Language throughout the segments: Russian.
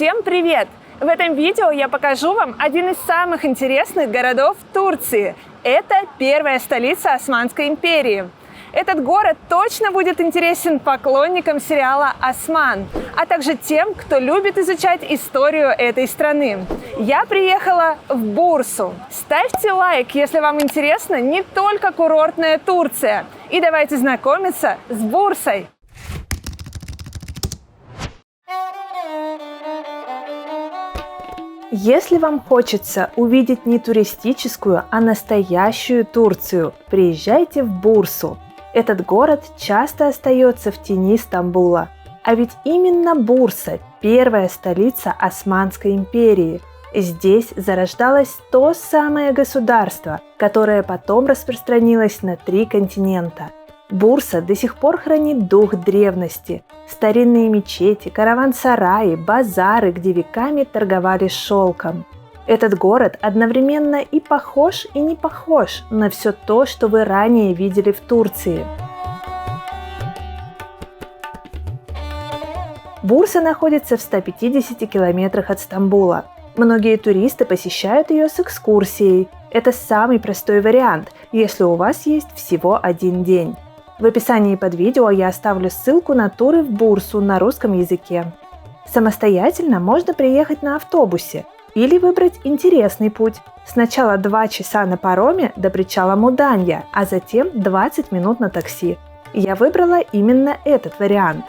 Всем привет! В этом видео я покажу вам один из самых интересных городов Турции. Это первая столица Османской империи. Этот город точно будет интересен поклонникам сериала «Осман», а также тем, кто любит изучать историю этой страны. Я приехала в Бурсу. Ставьте лайк, если вам интересна не только курортная Турция. И давайте знакомиться с Бурсой. Если вам хочется увидеть не туристическую, а настоящую Турцию, приезжайте в Бурсу. Этот город часто остается в тени Стамбула. А ведь именно Бурса – первая столица Османской империи. Здесь зарождалось то самое государство, которое потом распространилось на 3 континента. Бурса до сих пор хранит дух древности. Старинные мечети, караван-сараи, базары, где веками торговали шелком. Этот город одновременно и похож, и не похож на все то, что вы ранее видели в Турции. Бурса находится в 150 километрах от Стамбула. Многие туристы посещают ее с экскурсией. Это самый простой вариант, если у вас есть всего один день. В описании под видео я оставлю ссылку на туры в Бурсу на русском языке. Самостоятельно можно приехать на автобусе или выбрать интересный путь. Сначала 2 часа на пароме до причала Муданья, а затем 20 минут на такси. Я выбрала именно этот вариант.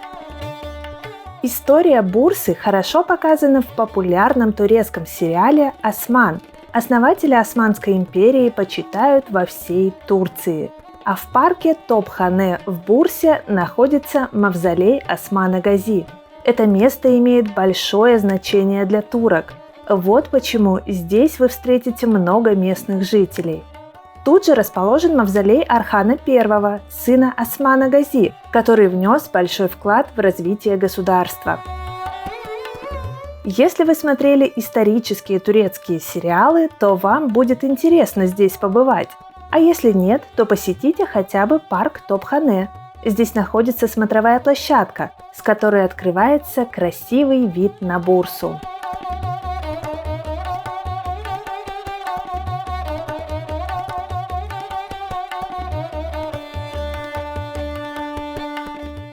История Бурсы хорошо показана в популярном турецком сериале «Осман». Основатели Османской империи почитают во всей Турции. А в парке Топхане в Бурсе находится мавзолей Османа Гази. Это место имеет большое значение для турок. Вот почему здесь вы встретите много местных жителей. Тут же расположен мавзолей Орхана I, сына Османа Гази, который внес большой вклад в развитие государства. Если вы смотрели исторические турецкие сериалы, то вам будет интересно здесь побывать. А если нет, то посетите хотя бы парк Топхане. Здесь находится смотровая площадка, с которой открывается красивый вид на Бурсу.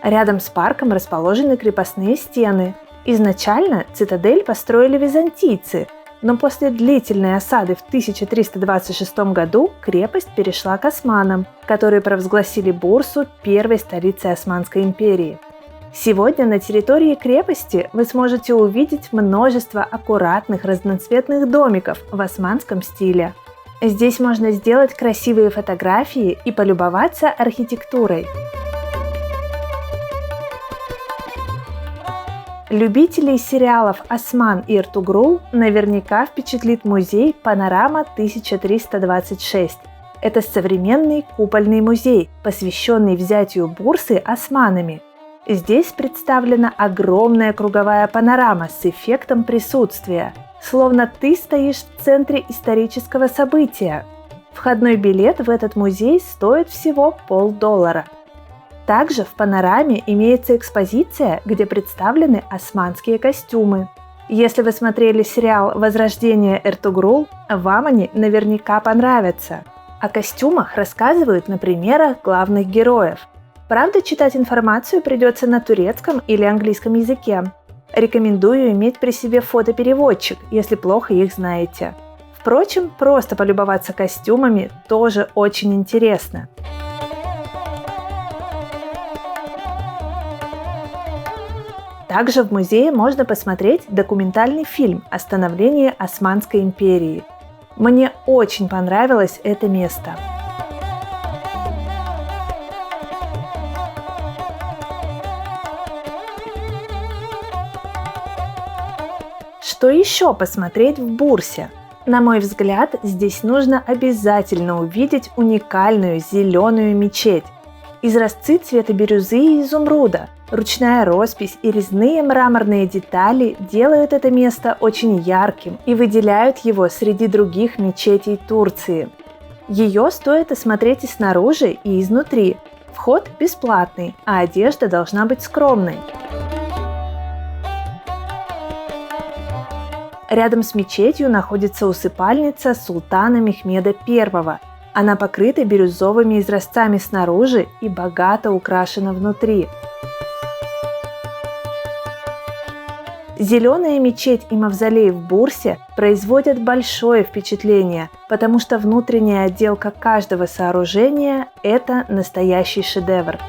Рядом с парком расположены крепостные стены. Изначально цитадель построили византийцы, но после длительной осады в 1326 году крепость перешла к османам, которые провозгласили Бурсу первой столицей Османской империи. Сегодня на территории крепости вы сможете увидеть множество аккуратных разноцветных домиков в османском стиле. Здесь можно сделать красивые фотографии и полюбоваться архитектурой. Любителей сериалов «Осман» и «Эртугрул» наверняка впечатлит музей «Панорама 1326». Это современный купольный музей, посвященный взятию Бурсы османами. Здесь представлена огромная круговая панорама с эффектом присутствия, словно ты стоишь в центре исторического события. Входной билет в этот музей стоит всего $50. Также в панораме имеется экспозиция, где представлены османские костюмы. Если вы смотрели сериал «Возрождение Эртугрул», вам они наверняка понравятся. О костюмах рассказывают на примерах главных героев. Правда, читать информацию придется на турецком или английском языке. Рекомендую иметь при себе фотопереводчик, если плохо их знаете. Впрочем, просто полюбоваться костюмами тоже очень интересно. Также в музее можно посмотреть документальный фильм о становлении Османской империи. Мне очень понравилось это место. Что еще посмотреть в Бурсе? На мой взгляд, здесь нужно обязательно увидеть уникальную зеленую мечеть. Изразцы цвета бирюзы и изумруда, ручная роспись и резные мраморные детали делают это место очень ярким и выделяют его среди других мечетей Турции. Ее стоит осмотреть и снаружи, и изнутри. Вход бесплатный, а одежда должна быть скромной. Рядом с мечетью находится усыпальница султана Мехмеда I. Она покрыта бирюзовыми изразцами снаружи и богато украшена внутри. Зеленая мечеть и мавзолей в Бурсе производят большое впечатление, потому что внутренняя отделка каждого сооружения – это настоящий шедевр.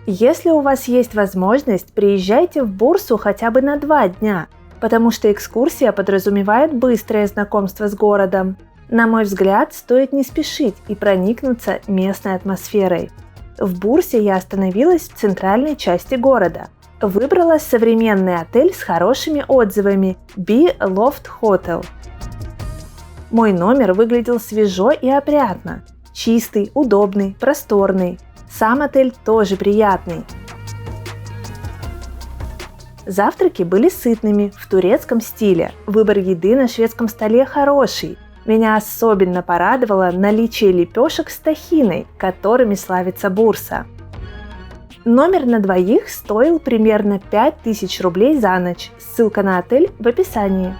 Если у вас есть возможность, приезжайте в Бурсу хотя бы на 2 дня, потому что экскурсия подразумевает быстрое знакомство с городом. На мой взгляд, стоит не спешить и проникнуться местной атмосферой. В Бурсе я остановилась в центральной части города. Выбрала современный отель с хорошими отзывами Be Loft Hotel. Мой номер выглядел свежо и опрятно. Чистый, удобный, просторный. Сам отель тоже приятный. Завтраки были сытными, в турецком стиле. Выбор еды на шведском столе хороший. Меня особенно порадовало наличие лепешек с тахиной, которыми славится Бурса. Номер на двоих стоил примерно 5000 рублей за ночь. Ссылка на отель в описании.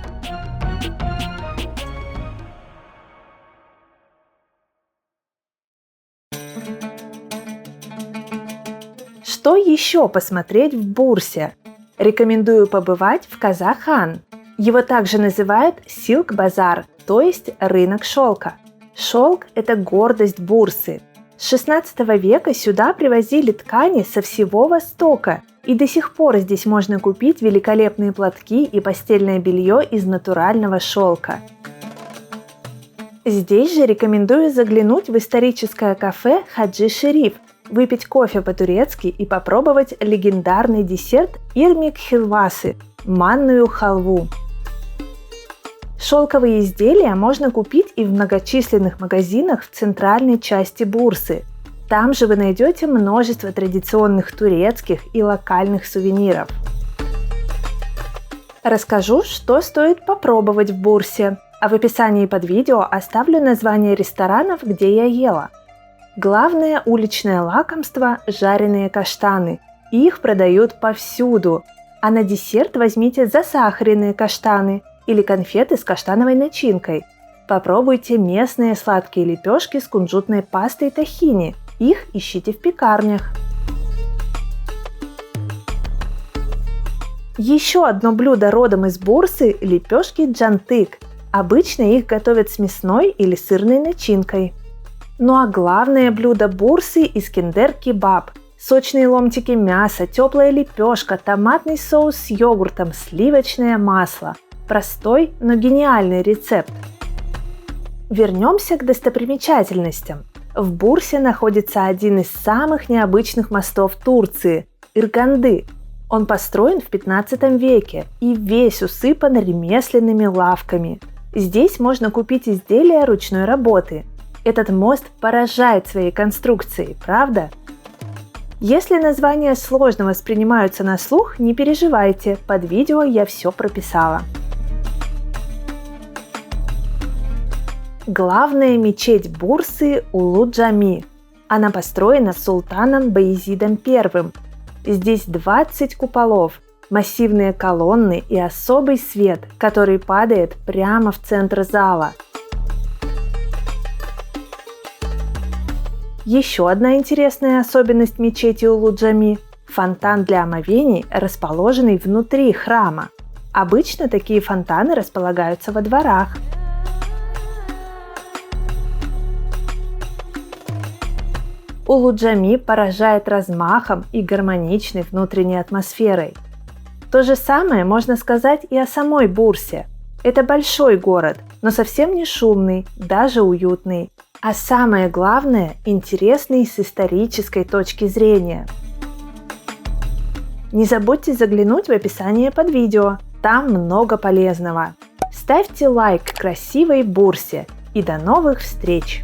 Что еще посмотреть в Бурсе? Рекомендую побывать в Казахан. Его также называют Силк-базар, то есть рынок шелка. Шелк – это гордость Бурсы. С 16 века сюда привозили ткани со всего Востока, и до сих пор здесь можно купить великолепные платки и постельное белье из натурального шелка. Здесь же рекомендую заглянуть в историческое кафе Хаджи Шериф, выпить кофе по-турецки и попробовать легендарный десерт ирмик хелвасы – манную халву. Шелковые изделия можно купить и в многочисленных магазинах в центральной части Бурсы. Там же вы найдете множество традиционных турецких и локальных сувениров. Расскажу, что стоит попробовать в Бурсе, а в описании под видео оставлю название ресторанов, где я ела. Главное уличное лакомство – жареные каштаны. Их продают повсюду. А на десерт возьмите засахаренные каштаны или конфеты с каштановой начинкой. Попробуйте местные сладкие лепешки с кунжутной пастой тахини. Их ищите в пекарнях. Еще одно блюдо родом из Бурсы – лепешки джантык. Обычно их готовят с мясной или сырной начинкой. Ну а главное блюдо Бурсы – искендер-кебаб. Сочные ломтики мяса, теплая лепешка, томатный соус с йогуртом, сливочное масло. Простой, но гениальный рецепт. Вернемся к достопримечательностям. В Бурсе находится один из самых необычных мостов Турции – Ирганды. Он построен в 15 веке и весь усыпан ремесленными лавками. Здесь можно купить изделия ручной работы. Этот мост поражает своей конструкцией, правда? Если названия сложно воспринимаются на слух, не переживайте, под видео я все прописала. Главная мечеть Бурсы – Улу-Джами. Она построена султаном Баязидом I. Здесь 20 куполов, массивные колонны и особый свет, который падает прямо в центр зала. Еще одна интересная особенность мечети Улу-Джами – фонтан для омовений, расположенный внутри храма. Обычно такие фонтаны располагаются во дворах. Улу-Джами поражает размахом и гармоничной внутренней атмосферой. То же самое можно сказать и о самой Бурсе. Это большой город, но совсем не шумный, даже уютный. А самое главное – интересный с исторической точки зрения. Не забудьте заглянуть в описание под видео, там много полезного. Ставьте лайк красивой Бурсе и до новых встреч!